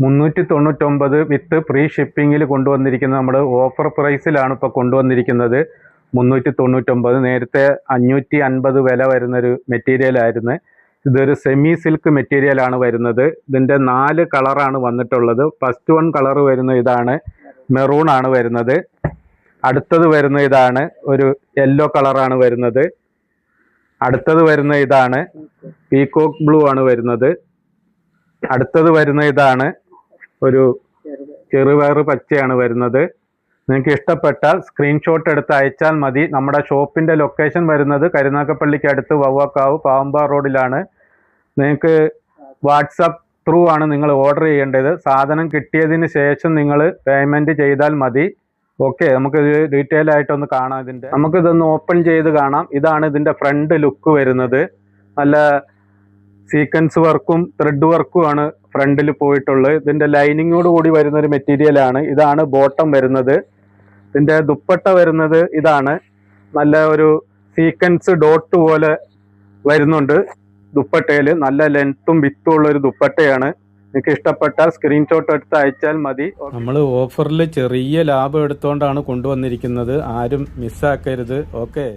399 വിത്ത് free ഷിപ്പിങ്ങിൽ കൊണ്ടുവന്നിരിക്കുന്നത്. നമ്മൾ offer പ്രൈസിലാണ് ഇപ്പോൾ കൊണ്ടുവന്നിരിക്കുന്നത്. 399. നേരത്തെ 550 വില വരുന്നൊരു മെറ്റീരിയൽ ആയിരുന്നു. ഇതൊരു സെമി സിൽക്ക് മെറ്റീരിയലാണ് വരുന്നത്. ഇതിൻ്റെ 4 കളറാണ് വന്നിട്ടുള്ളത്. ഫസ്റ്റ് വൺ കളർ വരുന്ന ഇതാണ്, മെറൂൺ ആണ് വരുന്നത്. അടുത്തത് വരുന്ന ഇതാണ്, ഒരു യെല്ലോ കളറാണ് വരുന്നത്. അടുത്തത് വരുന്ന ഇതാണ്, പീകോക്ക് ബ്ലൂ ആണ് വരുന്നത്. അടുത്തത് വരുന്ന ഇതാണ്, ഒരു ചെറുപയർ പച്ചയാണ് വരുന്നത്. നിങ്ങൾക്ക് ഇഷ്ടപ്പെട്ടാൽ സ്ക്രീൻഷോട്ട് എടുത്ത് അയച്ചാൽ മതി. നമ്മുടെ ഷോപ്പിൻ്റെ ലൊക്കേഷൻ വരുന്നത് കരുനാഗപ്പള്ളിക്ക് അടുത്ത് വവ്വാക്കാവ് പാമ്പാർ റോഡിലാണ്. നിങ്ങൾക്ക് വാട്സപ്പ് ത്രൂ ആണ് നിങ്ങൾ ഓർഡർ ചെയ്യേണ്ടത്. സാധനം കിട്ടിയതിന് ശേഷം നിങ്ങൾ പേയ്മെൻറ്റ് ചെയ്താൽ മതി. ഓക്കെ, നമുക്കിത് ഡീറ്റെയിൽ ആയിട്ടൊന്ന് കാണാം. നമുക്കിതൊന്ന് ഓപ്പൺ ചെയ്ത് കാണാം. ഇതാണ് ഇതിൻ്റെ ഫ്രണ്ട് ലുക്ക് വരുന്നത്. നല്ല സീക്വൻസ് വർക്കും ത്രെഡ് വർക്കും ആണ് ഫ്രണ്ടിൽ പോയിട്ടുള്ളത്. ഇതിൻ്റെ ലൈനിങ്ങോട് കൂടി വരുന്നൊരു മെറ്റീരിയലാണ്. ഇതാണ് ബോട്ടം വരുന്നത്. ഇതിൻ്റെ ദുപ്പട്ട വരുന്നത് ഇതാണ്. നല്ല ഒരു സീക്വൻസ് ഡോട്ട് പോലെ വരുന്നുണ്ട് ദുപ്പട്ടയിൽ. നല്ല ലെങ്ത്തും വിത്തും ഉള്ളൊരു ദുപ്പട്ടയാണ്. നിങ്ങൾക്ക് ഇഷ്ടപ്പെട്ടാൽ സ്ക്രീൻഷോട്ട് എടുത്ത് അയച്ചാൽ മതി. നമ്മൾ ഓഫറിൽ ചെറിയ ലാഭം എടുത്തുകൊണ്ടാണ് കൊണ്ടുവന്നിരിക്കുന്നത്. ആരും മിസ്സാക്കരുത്. ഓക്കെ.